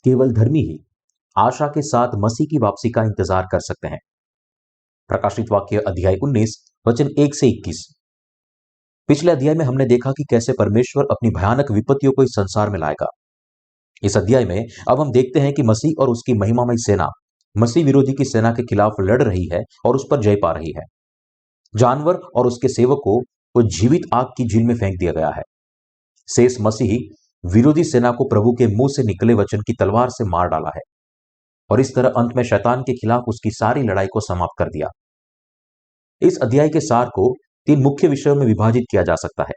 केवल धर्मी ही आशा के साथ मसीह की वापसी का इंतजार कर सकते हैं। प्रकाशित वाक्य अध्याय 19 वचन 1 से 21। पिछले अध्याय में हमने देखा कि कैसे परमेश्वर अपनी भयानक विपत्तियों को इस संसार में लाएगा। इस अध्याय में अब हम देखते हैं कि मसीह और उसकी महिमामय सेना मसीह विरोधी की सेना के खिलाफ लड़ रही है और उस पर जय पा रही है। जानवर और उसके सेवकों को जीवित आग की झील में फेंक दिया गया है। शेष मसीह विरोधी सेना को प्रभु के मुंह से निकले वचन की तलवार से मार डाला है और इस तरह अंत में शैतान के खिलाफ उसकी सारी लड़ाई को समाप्त कर दिया। इस अध्याय के सार को 3 मुख्य विषयों में विभाजित किया जा सकता है।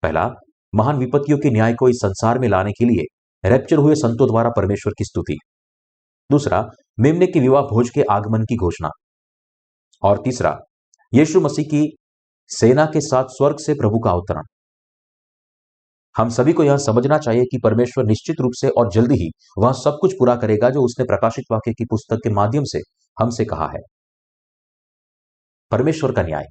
पहला, महान विपत्तियों के न्याय को इस संसार में लाने के लिए रैप्चर हुए संतों द्वारा परमेश्वर की स्तुति। दूसरा, मेमने के विवाह भोज के आगमन की घोषणा। और तीसरा, यीशु मसीह की सेना के साथ स्वर्ग से प्रभु का अवतरण। हम सभी को यह समझना चाहिए कि परमेश्वर निश्चित रूप से और जल्दी ही वह सब कुछ पूरा करेगा जो उसने प्रकाशित वाक्य की पुस्तक के माध्यम से हमसे कहा है। परमेश्वर का न्याय।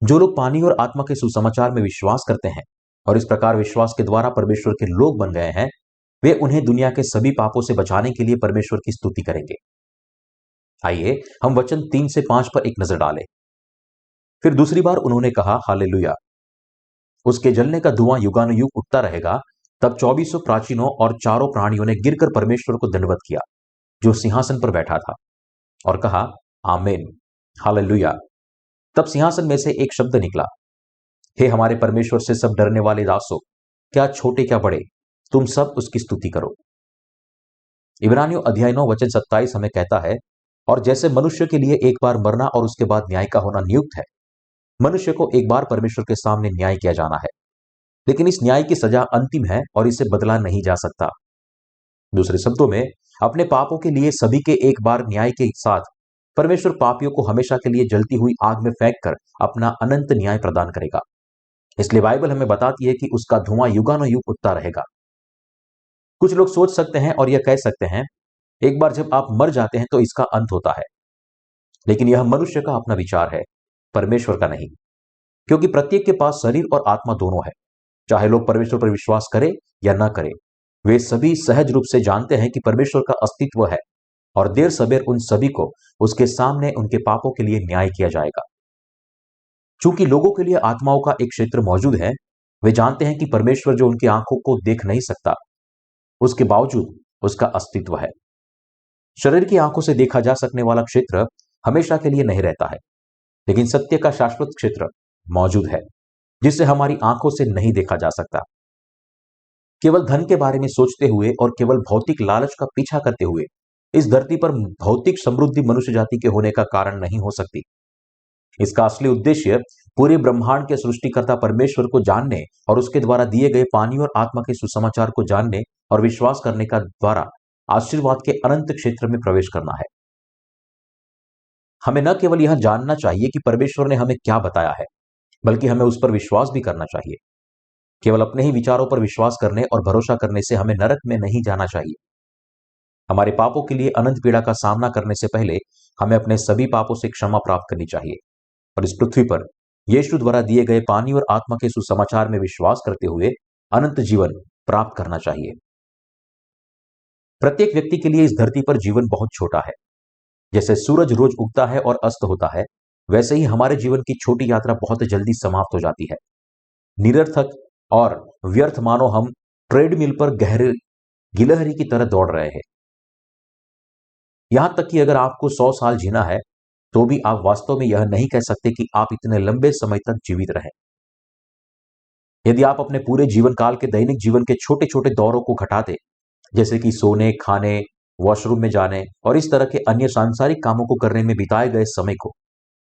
जो लोग पानी और आत्मा के सुसमाचार में विश्वास करते हैं और इस प्रकार विश्वास के द्वारा परमेश्वर के लोग बन गए हैं, वे उन्हें दुनिया के सभी पापों से बचाने के लिए परमेश्वर की स्तुति करेंगे। आइए हम वचन 3 से 5 पर एक नजर डालें। फिर दूसरी बार उन्होंने कहा, हालेलुया। उसके जलने का धुआं युगानुयुग उठता रहेगा। तब 2400 प्राचीनों और चारों प्राणियों ने गिरकर परमेश्वर को दंडवत किया जो सिंहासन पर बैठा था और कहा, आमीन, हालेलुया। तब सिंहासन में से एक शब्द निकला, हे हमारे परमेश्वर से सब डरने वाले दासों, क्या छोटे क्या बड़े, तुम सब उसकी स्तुति करो। इब्रानियों अध्याय 9 वचन 27 हमें कहता है, और जैसे मनुष्य के लिए एक बार मरना और उसके बाद न्याय का होना नियुक्त है, मनुष्य को एक बार परमेश्वर के सामने न्याय किया जाना है, लेकिन इस न्याय की सजा अंतिम है और इसे बदला नहीं जा सकता। दूसरे शब्दों में, अपने पापों के लिए सभी के एक बार न्याय के साथ परमेश्वर पापियों को हमेशा के लिए जलती हुई आग में फेंककर अपना अनंत न्याय प्रदान करेगा। इसलिए बाइबल हमें बताती है कि उसका धुआं युगानुयुग उठता रहेगा। कुछ लोग सोच सकते हैं और यह कह सकते हैं, एक बार जब आप मर जाते हैं तो इसका अंत होता है, लेकिन यह मनुष्य का अपना विचार है, परमेश्वर का नहीं, क्योंकि प्रत्येक के पास शरीर और आत्मा दोनों है। चाहे लोग परमेश्वर पर विश्वास करें या न करें, वे सभी सहज रूप से जानते हैं कि परमेश्वर का अस्तित्व है और देर सबेर उन सभी को उसके सामने उनके पापों के लिए न्याय किया जाएगा। चूंकि लोगों के लिए आत्माओं का एक क्षेत्र मौजूद है, वे जानते हैं कि परमेश्वर जो उनकी आंखों को देख नहीं सकता, उसके बावजूद उसका अस्तित्व है। शरीर की आंखों से देखा जा सकने वाला क्षेत्र हमेशा के लिए नहीं रहता है, लेकिन सत्य का शाश्वत क्षेत्र मौजूद है जिसे हमारी आंखों से नहीं देखा जा सकता। केवल धन के बारे में सोचते हुए और केवल भौतिक लालच का पीछा करते हुए इस धरती पर भौतिक समृद्धि मनुष्य जाति के होने का कारण नहीं हो सकती। इसका असली उद्देश्य पूरे ब्रह्मांड के सृष्टिकर्ता परमेश्वर को जानने और उसके द्वारा दिए गए पानी और आत्मा के सुसमाचार को जानने और विश्वास करने का द्वारा आशीर्वाद के अनंत क्षेत्र में प्रवेश करना है। हमें न केवल यह जानना चाहिए कि परमेश्वर ने हमें क्या बताया है, बल्कि हमें उस पर विश्वास भी करना चाहिए। केवल अपने ही विचारों पर विश्वास करने और भरोसा करने से हमें नरक में नहीं जाना चाहिए। हमारे पापों के लिए अनंत पीड़ा का सामना करने से पहले हमें अपने सभी पापों से क्षमा प्राप्त करनी चाहिए और इस पृथ्वी पर यीशु द्वारा दिए गए पानी और आत्मा के सुसमाचार में विश्वास करते हुए अनंत जीवन प्राप्त करना चाहिए। प्रत्येक व्यक्ति के लिए इस धरती पर जीवन बहुत छोटा है। जैसे सूरज रोज उगता है और अस्त होता है, वैसे ही हमारे जीवन की छोटी यात्रा बहुत जल्दी समाप्त हो जाती है। निरर्थक और व्यर्थ मानो हम ट्रेडमिल पर गहरे गिलहरी की तरह दौड़ रहे हैं। यहां तक कि अगर आपको 100 साल जीना है, तो भी आप वास्तव में यह नहीं कह सकते कि आप इतने लंबे समय तक जीवित रहे। यदि आप अपने पूरे जीवन काल के दैनिक जीवन के छोटे छोटे दौरों को घटाते, जैसे कि सोने, खाने, वॉशरूम में जाने और इस तरह के अन्य सांसारिक कामों को करने में बिताए गए समय को,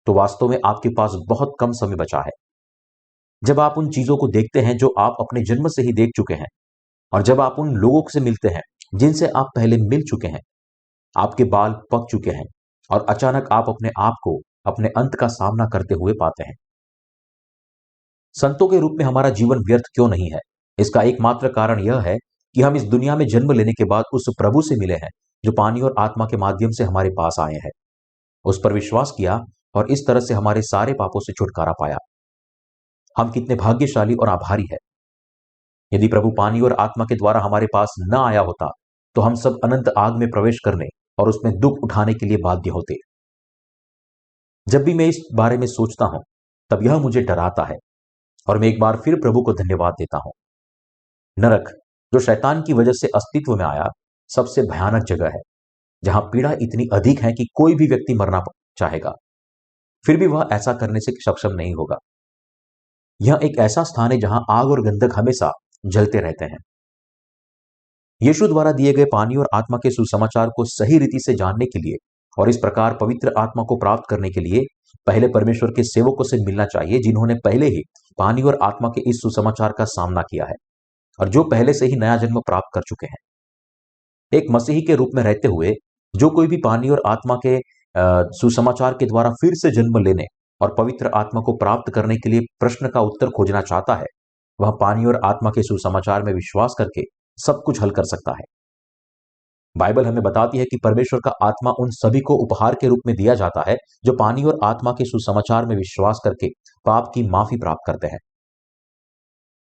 तो वास्तव में आपके पास बहुत कम समय बचा है। जब आप उन चीजों को देखते हैं जो आप अपने जन्म से ही देख चुके हैं, और जब आप उन लोगों से मिलते हैं जिनसे आप पहले मिल चुके हैं, आपके बाल पक चुके हैं और अचानक आप अपने आप को अपने अंत का सामना करते हुए पाते हैं। संतों के रूप में हमारा जीवन व्यर्थ क्यों नहीं है? इसका एकमात्र कारण यह है कि हम इस दुनिया में जन्म लेने के बाद उस प्रभु से मिले हैं जो पानी और आत्मा के माध्यम से हमारे पास आए हैं, उस पर विश्वास किया और इस तरह से हमारे सारे पापों से छुटकारा पाया। हम कितने भाग्यशाली और आभारी हैं। यदि प्रभु पानी और आत्मा के द्वारा हमारे पास न आया होता तो हम सब अनंत आग में प्रवेश करने और उसमें दुख उठाने के लिए बाध्य होते। जब भी मैं इस बारे में सोचता हूं तब यह मुझे डराता है और मैं एक बार फिर प्रभु को धन्यवाद देता हूं। नरक, जो शैतान की वजह से अस्तित्व में आया, सबसे भयानक जगह है जहां पीड़ा इतनी अधिक है कि कोई भी व्यक्ति मरना चाहेगा, फिर भी वह ऐसा करने से सक्षम नहीं होगा। यह एक ऐसा स्थान है जहां आग और गंधक हमेशा जलते रहते हैं। यीशु द्वारा दिए गए पानी और आत्मा के सुसमाचार को सही रीति से जानने के लिए और इस प्रकार पवित्र आत्मा को प्राप्त करने के लिए पहले परमेश्वर के सेवकों से मिलना चाहिए, जिन्होंने पहले ही पानी और आत्मा के इस सुसमाचार का सामना किया है और जो पहले से ही नया जन्म प्राप्त कर चुके हैं। एक मसीही के रूप में रहते हुए जो कोई भी पानी और आत्मा के सुसमाचार के द्वारा फिर से जन्म लेने और पवित्र आत्मा को प्राप्त करने के लिए प्रश्न का उत्तर खोजना चाहता है, वह पानी और आत्मा के सुसमाचार में विश्वास करके सब कुछ हल कर सकता है। बाइबल हमें बताती है कि परमेश्वर का आत्मा उन सभी को उपहार के रूप में दिया जाता है जो पानी और आत्मा के सुसमाचार में विश्वास करके पाप की माफी प्राप्त करते हैं।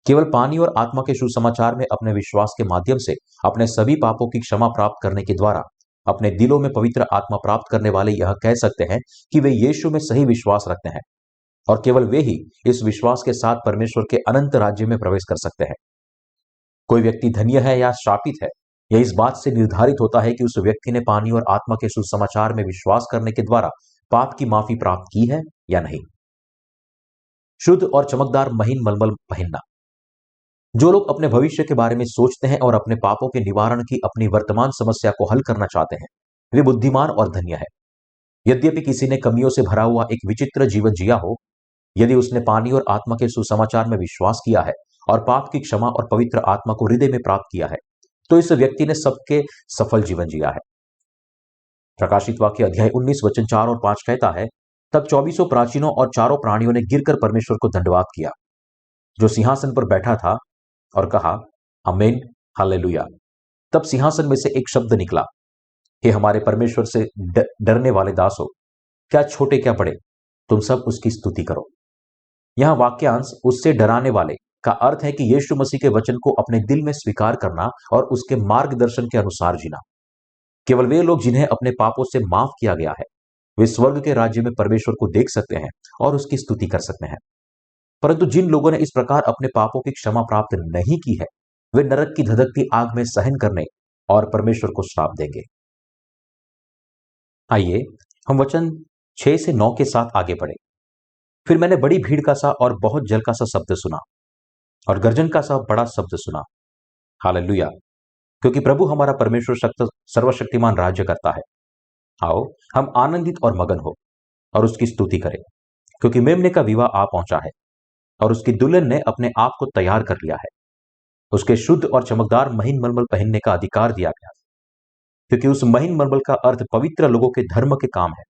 केवल पानी और आत्मा के सुसमाचार में अपने विश्वास के माध्यम से अपने सभी पापों की क्षमा प्राप्त करने के द्वारा अपने दिलों में पवित्र आत्मा प्राप्त करने वाले यह कह सकते हैं कि वे यीशु में सही विश्वास रखते हैं और केवल वे ही इस विश्वास के साथ परमेश्वर के अनंत राज्य में प्रवेश कर सकते हैं। कोई व्यक्ति धन्य है या शापित है, यह इस बात से निर्धारित होता है कि उस व्यक्ति ने पानी और आत्मा के सुसमाचार में विश्वास करने के द्वारा पाप की माफी प्राप्त की है या नहीं। शुद्ध और चमकदार महीन मलमल पहनना। जो लोग अपने भविष्य के बारे में सोचते हैं और अपने पापों के निवारण की अपनी वर्तमान समस्या को हल करना चाहते हैं, वे बुद्धिमान और धन्य है। यद्यपि किसी ने कमियों से भरा हुआ एक विचित्र जीवन जिया हो, यदि उसने पानी और आत्मा के सुसमाचार में विश्वास किया है और पाप की क्षमा और पवित्र आत्मा को हृदय में प्राप्त किया है, तो इस व्यक्ति ने सबके सफल जीवन जिया है। प्रकाशित वाक्य अध्याय 19 वचन 4 और 5 कहता है, तब 24 प्राचीनों और चारों प्राणियों ने गिरकर परमेश्वर को धन्यवाद किया जो सिंहासन पर बैठा था और कहा, आमीन, हालेलुया। तब सिंहासन में से एक शब्द निकला, हे हमारे परमेश्वर से डरने वाले दासों, क्या छोटे क्या बड़े, तुम सब उसकी स्तुति करो। यहां वाक्यांश उससे डराने वाले का अर्थ है कि यीशु मसीह के वचन को अपने दिल में स्वीकार करना और उसके मार्गदर्शन के अनुसार जीना। केवल वे लोग जिन्हें अपने पापों से माफ किया गया है, वे स्वर्ग के राज्य में परमेश्वर को देख सकते हैं और उसकी स्तुति कर सकते हैं। परंतु जिन लोगों ने इस प्रकार अपने पापों की क्षमा प्राप्त नहीं की है, वे नरक की धधकती आग में सहन करने और परमेश्वर को श्राप देंगे। आइए हम वचन 6 से 9 के साथ आगे बढ़े। फिर मैंने बड़ी भीड़ का सा और बहुत जल का सा शब्द सुना और गर्जन का सा बड़ा शब्द सुना, हालेलुया, क्योंकि प्रभु हमारा परमेश्वर सर्वशक्तिमान राज्य करता है। आओ हम आनंदित और मगन हो और उसकी स्तुति करें, क्योंकि मेमने का विवाह आ पहुंचा है और उसकी दुल्हन ने अपने आप को तैयार कर लिया है। उसके शुद्ध और चमकदार महीन मलमल पहनने का अधिकार दिया गया, क्योंकि उस महीन मलमल का अर्थ पवित्र लोगों के धर्म के काम है।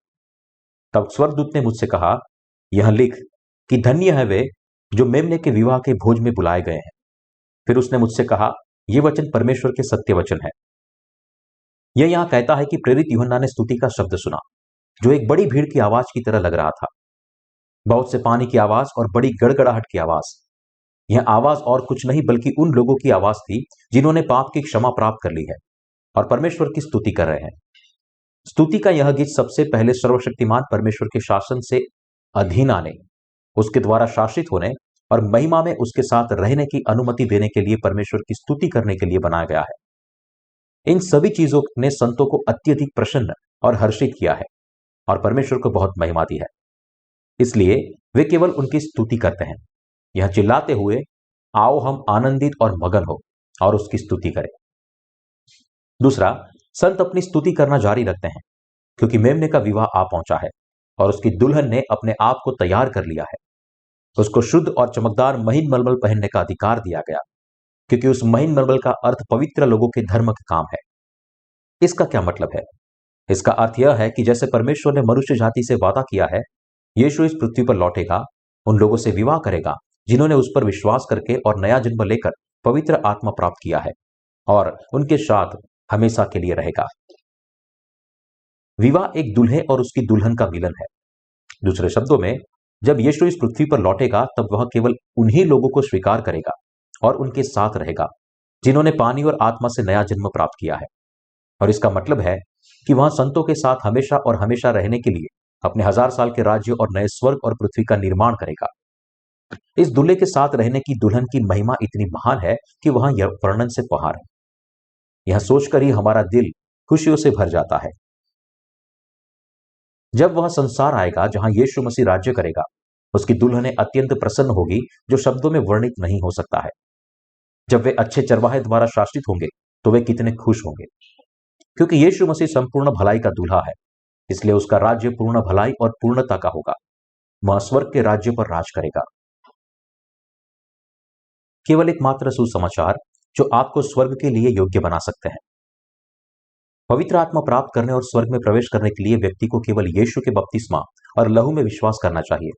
तब स्वर्गदूत ने मुझसे कहा, यह लिख कि धन्य है वे जो मेमने के विवाह के भोज में बुलाए गए हैं। फिर उसने मुझसे कहा, यह वचन परमेश्वर के सत्य वचन है। यह यहां कहता है कि प्रेरित यूहन्ना ने स्तुति का शब्द सुना, जो एक बड़ी भीड़ की आवाज की तरह लग रहा था, बहुत से पानी की आवाज और बड़ी गड़गड़ाहट की आवाज। यह आवाज और कुछ नहीं बल्कि उन लोगों की आवाज थी जिन्होंने पाप की क्षमा प्राप्त कर ली है और परमेश्वर की स्तुति कर रहे हैं। स्तुति का यह गीत सबसे पहले सर्वशक्तिमान परमेश्वर के शासन से अधीन आने, उसके द्वारा शासित होने और महिमा में उसके साथ रहने की अनुमति देने के लिए परमेश्वर की स्तुति करने के लिए बनाया गया है। इन सभी चीजों ने संतों को अत्यधिक प्रसन्न और हर्षित किया है और परमेश्वर को बहुत महिमा दी है, इसलिए वे केवल उनकी स्तुति करते हैं, यह चिल्लाते हुए, आओ हम आनंदित और मगन हो और उसकी स्तुति करें। दूसरा, संत अपनी स्तुति करना जारी रखते हैं, क्योंकि मेमने का विवाह आ पहुंचा है और उसकी दुल्हन ने अपने आप को तैयार कर लिया है। उसको शुद्ध और चमकदार महीन मलमल पहनने का अधिकार दिया गया, क्योंकि उस महीन मलमल का अर्थ पवित्र लोगों के धर्म का काम है। इसका क्या मतलब है? इसका अर्थ यह है कि जैसे परमेश्वर ने मनुष्य जाति से वादा किया है, यीशु इस पृथ्वी पर लौटेगा, उन लोगों से विवाह करेगा जिन्होंने उस पर विश्वास करके और नया जन्म लेकर पवित्र आत्मा प्राप्त किया है, और उनके साथ हमेशा के लिए रहेगा। विवाह एक दूल्हे और उसकी दुल्हन का मिलन है। दूसरे शब्दों में, जब यीशु इस पृथ्वी पर लौटेगा तब वह केवल उन्हीं लोगों को स्वीकार करेगा और उनके साथ रहेगा, जिन्होंने पानी और आत्मा से नया जन्म प्राप्त किया है। और इसका मतलब है कि वहां संतों के साथ हमेशा और हमेशा रहने के लिए अपने 1000 साल के राज्य और नए स्वर्ग और पृथ्वी का निर्माण करेगा। इस दूल्हे के साथ रहने की दुल्हन की महिमा इतनी महान है कि वहां यह वर्णन से पहाड़ है। यह सोचकर ही हमारा दिल खुशियों से भर जाता है। जब वह संसार आएगा जहां यीशु मसीह राज्य करेगा, उसकी दुल्हनें अत्यंत प्रसन्न होगी, जो शब्दों में वर्णित नहीं हो सकता है। जब वे अच्छे चरवाहे द्वारा शासित होंगे तो वे कितने खुश होंगे, क्योंकि यीशु मसीह संपूर्ण भलाई का दूल्हा है। इसलिए उसका राज्य पूर्ण भलाई और पूर्णता का होगा। वह स्वर्ग के राज्य पर राज करेगा। केवल एकमात्र सुसमाचार जो आपको स्वर्ग के लिए योग्य बना सकते हैं। पवित्र आत्मा प्राप्त करने और स्वर्ग में प्रवेश करने के लिए व्यक्ति को केवल यीशु के बपतिस्मा और लहू में विश्वास करना चाहिए,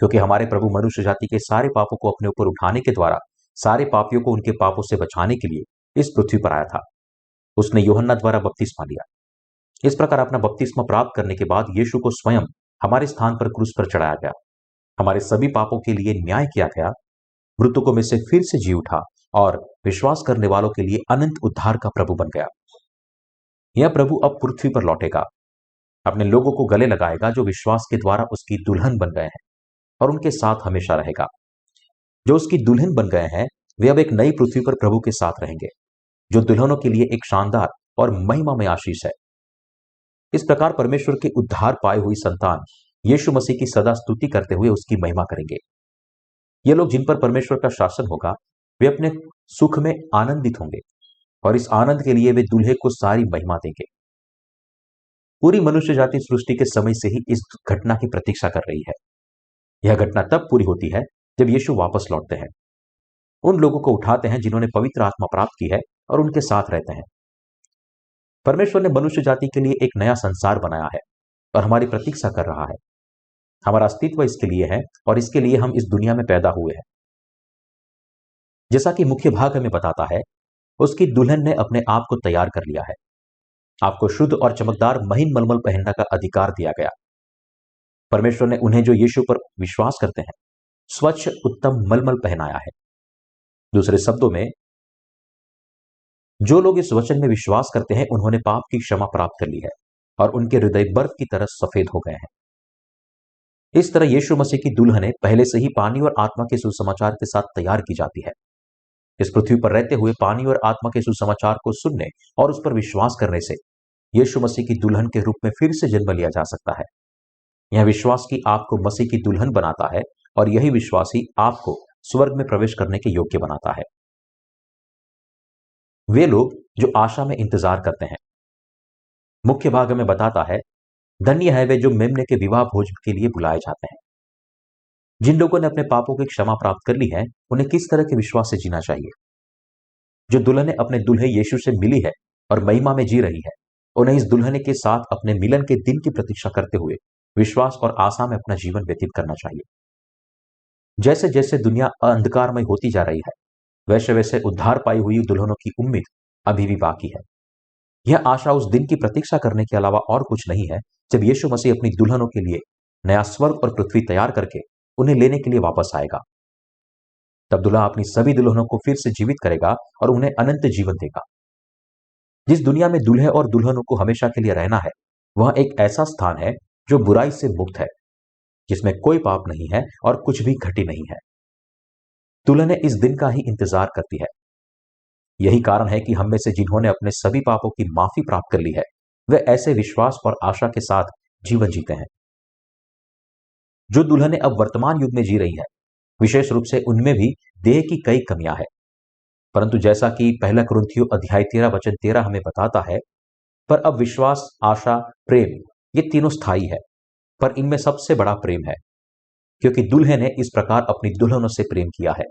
क्योंकि हमारे प्रभु मनुष्य जाति के सारे पापों को अपने ऊपर उठाने के द्वारा सारे पापियों को उनके पापों से बचाने के लिए इस पृथ्वी पर आया था। उसने यूहन्ना द्वारा बपतिस्मा लिया। इस प्रकार अपना बपतिस्मा प्राप्त करने के बाद यीशु को स्वयं हमारे स्थान पर क्रूस पर चढ़ाया गया, हमारे सभी पापों के लिए न्याय किया गया, मृतकों में से फिर से जी उठा और विश्वास करने वालों के लिए अनंत उद्धार का प्रभु बन गया। यह प्रभु अब पृथ्वी पर लौटेगा, अपने लोगों को गले लगाएगा जो विश्वास के द्वारा उसकी दुल्हन बन गए हैं, और उनके साथ हमेशा रहेगा। जो उसकी दुल्हन बन गए हैं वे अब एक नई पृथ्वी पर प्रभु के साथ रहेंगे, जो दुल्हनों के लिए एक शानदार और महिमामय आशीष है। इस प्रकार परमेश्वर के उद्धार पाए हुई संतान यीशु मसीह की सदा स्तुति करते हुए उसकी महिमा करेंगे। ये लोग जिन पर परमेश्वर का शासन होगा, वे अपने सुख में आनंदित होंगे, और इस आनंद के लिए वे दूल्हे को सारी महिमा देंगे। पूरी मनुष्य जाति सृष्टि के समय से ही इस घटना की प्रतीक्षा कर रही है। यह घटना तब पूरी होती है जब यीशु वापस लौटते हैं, उन लोगों को उठाते हैं जिन्होंने पवित्र आत्मा प्राप्त की है और उनके साथ रहते हैं। परमेश्वर ने मनुष्य जाति के लिए एक नया संसार बनाया है और हमारी प्रतीक्षा कर रहा है। हमारा अस्तित्व इसके लिए है और इसके लिए हम इस दुनिया में पैदा हुए हैं। जैसा कि मुख्य भाग हमें बताता है, उसकी दुल्हन ने अपने आप को तैयार कर लिया है। आपको शुद्ध और चमकदार महीन मलमल पहनने का अधिकार दिया गया। परमेश्वर ने उन्हें जो यीशु पर विश्वास करते हैं स्वच्छ उत्तम मलमल पहनाया है। दूसरे शब्दों में, जो लोग इस वचन में विश्वास करते हैं उन्होंने पाप की क्षमा प्राप्त कर ली है और उनके हृदय बर्फ की तरह सफेद हो गए हैं। इस तरह यीशु मसीह की दुल्हनें पहले से ही पानी और आत्मा के सुसमाचार के साथ तैयार की जाती है। इस पृथ्वी पर रहते हुए पानी और आत्मा के सुसमाचार को सुनने और उस पर विश्वास करने से यीशु मसीह की दुल्हन के रूप में फिर से जन्म लिया जा सकता है। यह विश्वास की आपको मसीह की दुल्हन बनाता है और यही विश्वास ही आपको स्वर्ग में प्रवेश करने के योग्य बनाता है। वे लोग जो आशा में इंतजार करते हैं, मुख्य भाग हमें बताता है, धन्य है वे जो मेमने के विवाह भोज के लिए बुलाए जाते हैं। जिन लोगों ने अपने पापों की क्षमा प्राप्त कर ली है, उन्हें किस तरह के विश्वास से जीना चाहिए। जो दुल्हने अपने दुल्हे यीशु से मिली है और महिमा में जी रही है, उन्हें इस दुल्हने के साथ अपने मिलन के दिन की प्रतीक्षा करते हुए विश्वास और आशा में अपना जीवन व्यतीत करना चाहिए। जैसे जैसे दुनिया अंधकारमय होती जा रही है, वैसे वैसे उद्धार पाई हुई दुल्हनों की उम्मीद अभी भी बाकी है। यह आशा उस दिन की प्रतीक्षा करने के अलावा और कुछ नहीं है जब यीशु मसीह अपनी दुल्हनों के लिए नया स्वर्ग और पृथ्वी तैयार करके उन्हें लेने के लिए वापस आएगा। तब दुल्हा अपनी सभी दुल्हनों को फिर से जीवित करेगा और उन्हें अनंत जीवन देगा। जिस दुनिया में दुल्हे और दुल्हनों को हमेशा के लिए रहना है, वह एक ऐसा स्थान है जो बुराई से मुक्त है, जिसमें कोई पाप नहीं है और कुछ भी घटी नहीं है। दुल्हनें इस दिन का ही इंतजार करती है। यही कारण है कि हम में से जिन्होंने अपने सभी पापों की माफी प्राप्त कर ली है, वे ऐसे विश्वास और आशा के साथ जीवन जीते हैं। जो दुल्हनें अब वर्तमान युग में जी रही है, विशेष रूप से उनमें भी देह की कई कमियां हैं, परंतु जैसा कि पहला कुरिन्थियों अध्याय 13 वचन 13 हमें बताता है, पर अब विश्वास, आशा, प्रेम ये तीनों स्थायी है, पर इनमें सबसे बड़ा प्रेम है, क्योंकि दुल्हे ने इस प्रकार अपनी दुल्हनों से प्रेम किया है।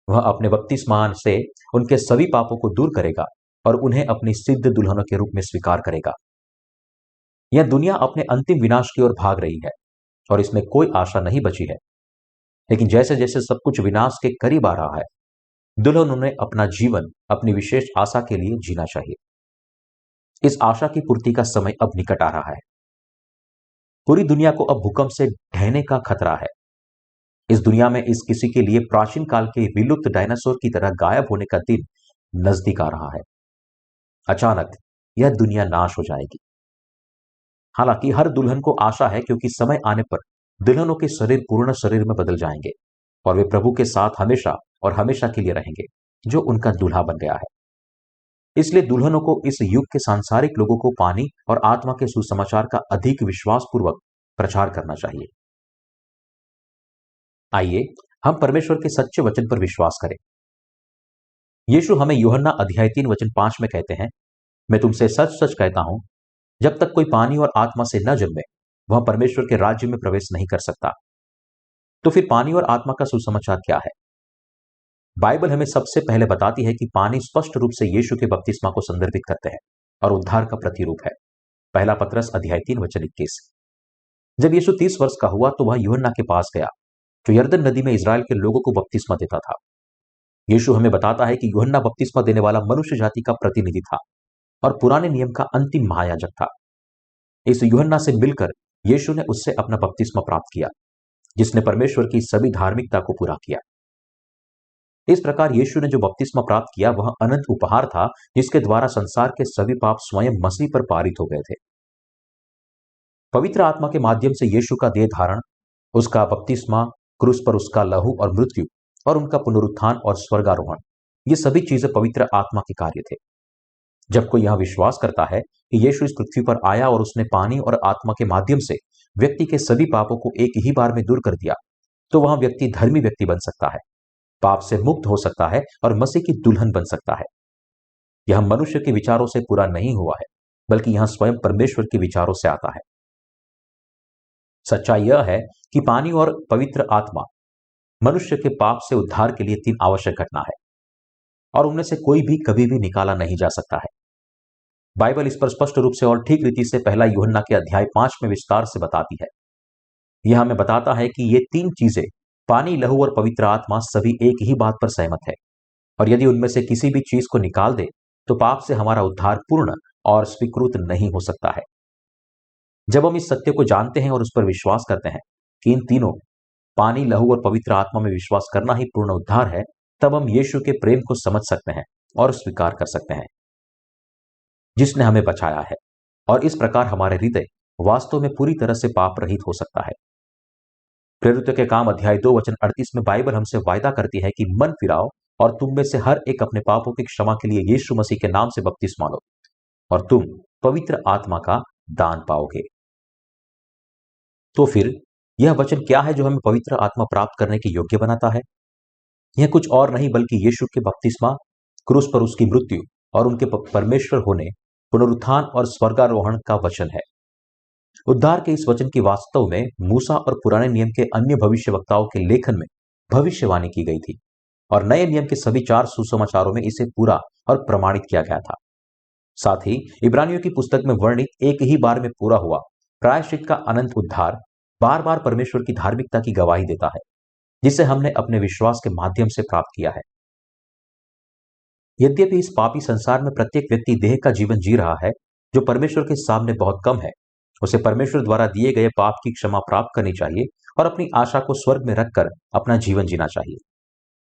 वह अपने बपतिस्मा से उनके सभी पापों को दूर करेगा और उन्हें अपनी सिद्ध दुल्हनों के रूप में स्वीकार करेगा। यह दुनिया अपने अंतिम विनाश की ओर भाग रही है और इसमें कोई आशा नहीं बची है। लेकिन जैसे जैसे सब कुछ विनाश के करीब आ रहा है, दुल्हनों ने अपना जीवन अपनी विशेष आशा के लिए जीना चाहिए। इस आशा की पूर्ति का समय अब निकट आ रहा है। पूरी दुनिया को अब भूकंप से ढहने का खतरा है। इस दुनिया में इस किसी के लिए प्राचीन काल के विलुप्त डायनासोर की तरह गायब होने का दिन नजदीक आ रहा है। अचानक यह दुनिया नाश हो जाएगी। हालांकि हर दुल्हन को आशा है, क्योंकि समय आने पर दुल्हनों के शरीर पूर्ण शरीर में बदल जाएंगे और वे प्रभु के साथ हमेशा और हमेशा के लिए रहेंगे, जो उनका दूल्हा बन गया है। इसलिए दुल्हनों को इस युग के सांसारिक लोगों को पानी और आत्मा के सुसमाचार का अधिक विश्वास पूर्वक प्रचार करना चाहिए। आइए हम परमेश्वर के सच्चे वचन पर विश्वास करें। यीशु हमें यूहन्ना अध्याय 3 वचन 5 में कहते हैं, मैं तुमसे सच सच कहता हूं, जब तक कोई पानी और आत्मा से न जन्मे वह परमेश्वर के राज्य में प्रवेश नहीं कर सकता। तो फिर पानी और आत्मा का सुसमाचार क्या है? बाइबल हमें सबसे पहले बताती है कि पानी स्पष्ट रूप से यीशु के बपतिस्मा को संदर्भित करते हैं और उद्धार का प्रतिरूप है। पहला पतरस अध्याय 3 वचन 21। जब यीशु 30 वर्ष का हुआ तो वह यूहन्ना के पास गया, जो यरदन नदी में इजराइल के लोगों को बपतिस्मा देता था। यीशु हमें बताता है कि यूहन्ना बपतिस्मा देने वाला मनुष्य जाति का प्रतिनिधि था और पुराने नियम का अंतिम महायाजक था। इस यूहन्ना से मिलकर यीशु ने उससे अपना बपतिस्मा प्राप्त किया, जिसने परमेश्वर की सभी धार्मिकता को पूरा किया। इस प्रकार यीशु ने जो बपतिस्मा प्राप्त किया वह अनंत उपहार था, जिसके द्वारा संसार के सभी पाप स्वयं मसीह पर पारित हो गए थे। पवित्र आत्मा के माध्यम से यीशु का देह धारण, उसका बपतिस्मा, क्रूस पर उसका लहू और मृत्यु और उनका पुनरुत्थान और स्वर्गारोहण, ये सभी चीजें पवित्र आत्मा के कार्य थे। जब कोई यह विश्वास करता है कि यीशु इस पृथ्वी पर आया और उसने पानी और आत्मा के माध्यम से व्यक्ति के सभी पापों को एक ही बार में दूर कर दिया, तो वह व्यक्ति धर्मी व्यक्ति बन सकता है, पाप से मुक्त हो सकता है और मसीह की दुल्हन बन सकता है। यह मनुष्य के विचारों से पूरा नहीं हुआ है, बल्कि यह स्वयं परमेश्वर के विचारों से आता है। सच्चाई यह है कि पानी और पवित्र आत्मा मनुष्य के पाप से उद्धार के लिए 3 आवश्यक घटना है और उनमें से कोई भी कभी भी निकाला नहीं जा सकता है। बाइबल इस पर स्पष्ट रूप से और ठीक रीति से पहला यूहन्ना के अध्याय 5 में विस्तार से बताती है। यह हमें बताता है कि ये 3 चीजें, पानी, लहू और पवित्र आत्मा, सभी एक ही बात पर सहमत है और यदि उनमें से किसी भी चीज को निकाल दे तो पाप से हमारा उद्धार पूर्ण और स्वीकृत नहीं हो सकता है। जब हम इस सत्य को जानते हैं और उस पर विश्वास करते हैं कि इन तीनों, पानी, लहू और पवित्र आत्मा में विश्वास करना ही पूर्ण उद्धार है, तब हम यीशु के प्रेम को समझ सकते हैं और स्वीकार कर सकते हैं, जिसने हमें बचाया है, और इस प्रकार हमारे हृदय वास्तव में पूरी तरह से पाप रहित हो सकता है। प्रेरितों के काम अध्याय 2 वचन 38 में बाइबल हमसे वायदा करती है कि मन फिराओ और तुम में से हर एक अपने पापों की क्षमा के लिए यीशु मसीह के नाम से बपतिस्मा लो और तुम पवित्र आत्मा का दान पाओगे। तो फिर यह वचन क्या है जो हमें पवित्र आत्मा प्राप्त करने के योग्य बनाता है? यह कुछ और नहीं बल्कि यीशु के बपतिस्मा, क्रूस पर उसकी मृत्यु और उनके परमेश्वर होने, पुनरुत्थान और स्वर्गारोहण का वचन है। उद्धार के इस वचन की वास्तव में मूसा और पुराने नियम के अन्य भविष्यवक्ताओं के लेखन में भविष्यवाणी की गई थी और नए नियम के सभी 4 सुसमाचारों में इसे पूरा और प्रमाणित किया गया था। साथ ही इब्रानियों की पुस्तक में वर्णित एक ही बार में पूरा हुआ प्रायश्चित का अनंत उद्धार बार बार परमेश्वर की धार्मिकता की गवाही देता है, जिसे हमने अपने विश्वास के माध्यम से प्राप्त किया है। यद्यपि इस पापी संसार में प्रत्येक व्यक्ति देह का जीवन जी रहा है जो परमेश्वर के सामने बहुत कम है, उसे परमेश्वर द्वारा दिए गए पाप की क्षमा प्राप्त करनी चाहिए और अपनी आशा को स्वर्ग में रखकर अपना जीवन जीना चाहिए।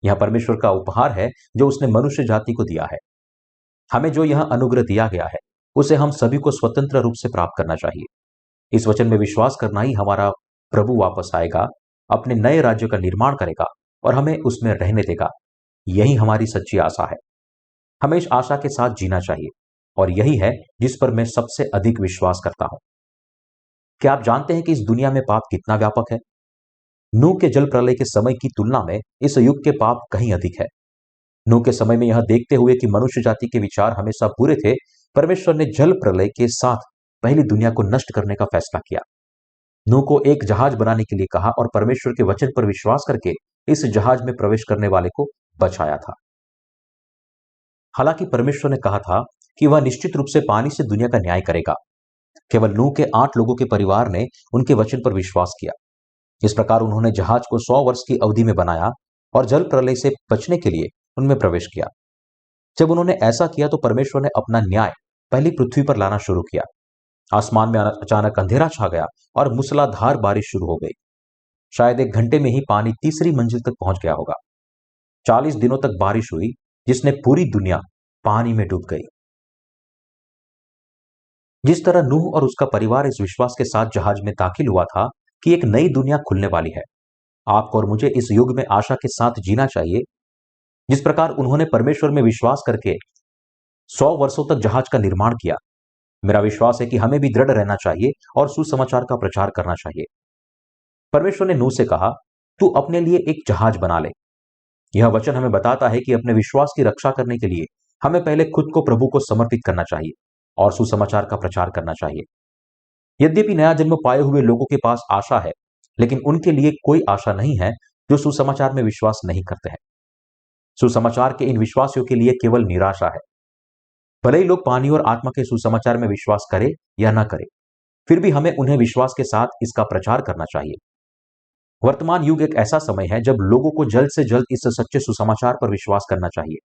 यह परमेश्वर का उपहार है जो उसने मनुष्य जाति को दिया है। हमें जो यह अनुग्रह दिया गया है उसे हम सभी को स्वतंत्र रूप से प्राप्त करना चाहिए। इस वचन में विश्वास करना ही हमारा प्रभु वापस आएगा, अपने नए राज्य का निर्माण करेगा और हमें उसमें रहने देगा। यही हमारी सच्ची आशा है। हमें इस आशा के साथ जीना चाहिए और यही है जिस पर मैं सबसे अधिक विश्वास करता हूं। क्या आप जानते हैं कि इस दुनिया में पाप कितना व्यापक है? नूह के जल प्रलय के समय की तुलना में इस युग के पाप कहीं अधिक है। नूह के समय में यह देखते हुए कि मनुष्य जाति के विचार हमेशा बुरे थे, परमेश्वर ने जल प्रलय के साथ पहली दुनिया को नष्ट करने का फैसला किया। नूह को एक जहाज बनाने के लिए कहा और परमेश्वर के वचन पर विश्वास करके इस जहाज में प्रवेश करने वाले को बचाया था। हालांकि परमेश्वर ने कहा था कि वह निश्चित रूप से पानी से दुनिया का न्याय करेगा। केवल नूह के 8 लोगों के परिवार ने उनके वचन पर विश्वास किया। इस प्रकार उन्होंने जहाज को 100 वर्ष की अवधि में बनाया और जल प्रलय से बचने के लिए उनमें प्रवेश किया। जब उन्होंने ऐसा किया तो परमेश्वर ने अपना न्याय पहली पृथ्वी पर लाना शुरू किया। आसमान में अचानक अंधेरा छा गया और मूसलाधार बारिश शुरू हो गई। शायद 1 घंटे में ही पानी तीसरी मंजिल तक पहुंच गया होगा। 40 दिनों तक बारिश हुई जिसने पूरी दुनिया पानी में डूब गई। जिस तरह नूह और उसका परिवार इस विश्वास के साथ जहाज में दाखिल हुआ था कि एक नई दुनिया खुलने वाली है, आपको और मुझे इस युग में आशा के साथ जीना चाहिए। जिस प्रकार उन्होंने परमेश्वर में विश्वास करके 100 वर्षों तक जहाज का निर्माण किया, मेरा विश्वास है कि हमें भी दृढ़ रहना चाहिए और सुसमाचार का प्रचार करना चाहिए। परमेश्वर ने नूह से कहा, तू अपने लिए एक जहाज बना ले। यह वचन हमें बताता है कि अपने विश्वास की रक्षा करने के लिए हमें पहले खुद को प्रभु को समर्पित करना चाहिए और सुसमाचार का प्रचार करना चाहिए। यद्यपि नया जन्म पाए हुए लोगों के पास आशा है, लेकिन उनके लिए कोई आशा नहीं है जो सुसमाचार में विश्वास नहीं करते हैं। सुसमाचार के इन विश्वासियों के लिए केवल निराशा है। भले ही लोग पानी और आत्मा के सुसमाचार में विश्वास करें या न करें, फिर भी हमें उन्हें विश्वास के साथ इसका प्रचार करना चाहिए। वर्तमान युग एक ऐसा समय है जब लोगों को जल्द से जल्द इस सच्चे सुसमाचार पर विश्वास करना चाहिए।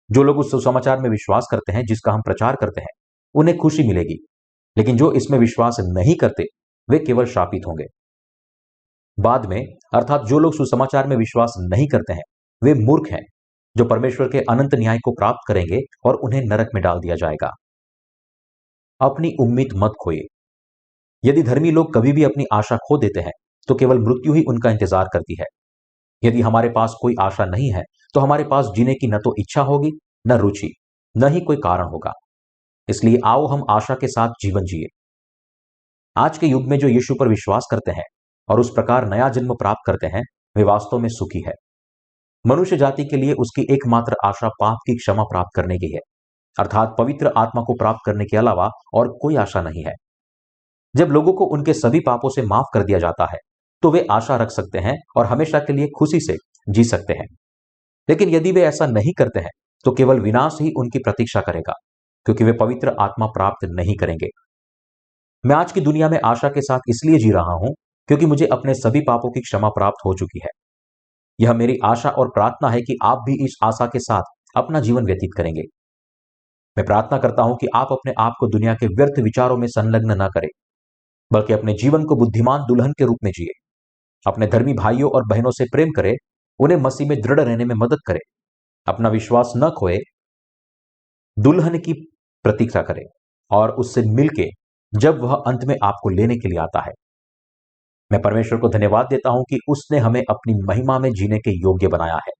जो लोग उस सुसमाचार में विश्वास करते हैं जिसका हम प्रचार करते हैं, उन्हें खुशी मिलेगी, लेकिन जो इसमें विश्वास नहीं करते वे केवल शापित होंगे। बाद में, अर्थात जो लोग सुसमाचार में विश्वास नहीं करते हैं, वे मूर्ख हैं जो परमेश्वर के अनंत न्याय को प्राप्त करेंगे और उन्हें नरक में डाल दिया जाएगा। अपनी उम्मीद मत खोइए। यदि धर्मी लोग कभी भी अपनी आशा खो देते हैं तो केवल मृत्यु ही उनका इंतजार करती है। यदि हमारे पास कोई आशा नहीं है तो हमारे पास जीने की न तो इच्छा होगी, न रुचि, न ही कोई कारण होगा। इसलिए आओ हम आशा के साथ जीवन जिए। आज के युग में जो यीशु पर विश्वास करते हैं और उस प्रकार नया जन्म प्राप्त करते हैं, वे वास्तव में सुखी है। मनुष्य जाति के लिए उसकी एकमात्र आशा पाप की क्षमा प्राप्त करने की है, अर्थात पवित्र आत्मा को प्राप्त करने के अलावा और कोई आशा नहीं है। जब लोगों को उनके सभी पापों से माफ कर दिया जाता है तो वे आशा रख सकते हैं और हमेशा के लिए खुशी से जी सकते हैं। लेकिन यदि वे ऐसा नहीं करते हैं तो केवल विनाश ही उनकी प्रतीक्षा करेगा, क्योंकि वे पवित्र आत्मा प्राप्त नहीं करेंगे। मैं आज की दुनिया में आशा के साथ इसलिए जी रहा हूं क्योंकि मुझे अपने सभी पापों की क्षमा प्राप्त हो चुकी है। यह मेरी आशा और प्रार्थना है कि आप भी इस आशा के साथ अपना जीवन व्यतीत करेंगे। मैं प्रार्थना करता हूं कि आप अपने आप को दुनिया के व्यर्थ विचारों में संलग्न न करें, बल्कि अपने जीवन को बुद्धिमान दुल्हन के रूप में जिए। अपने धर्मी भाइयों और बहनों से प्रेम करें, उन्हें मसीह में दृढ़ रहने में मदद करें, अपना विश्वास न खोए, दुल्हन की प्रतीक्षा करें और उससे मिलके जब वह अंत में आपको लेने के लिए आता है। मैं परमेश्वर को धन्यवाद देता हूं कि उसने हमें अपनी महिमा में जीने के योग्य बनाया है।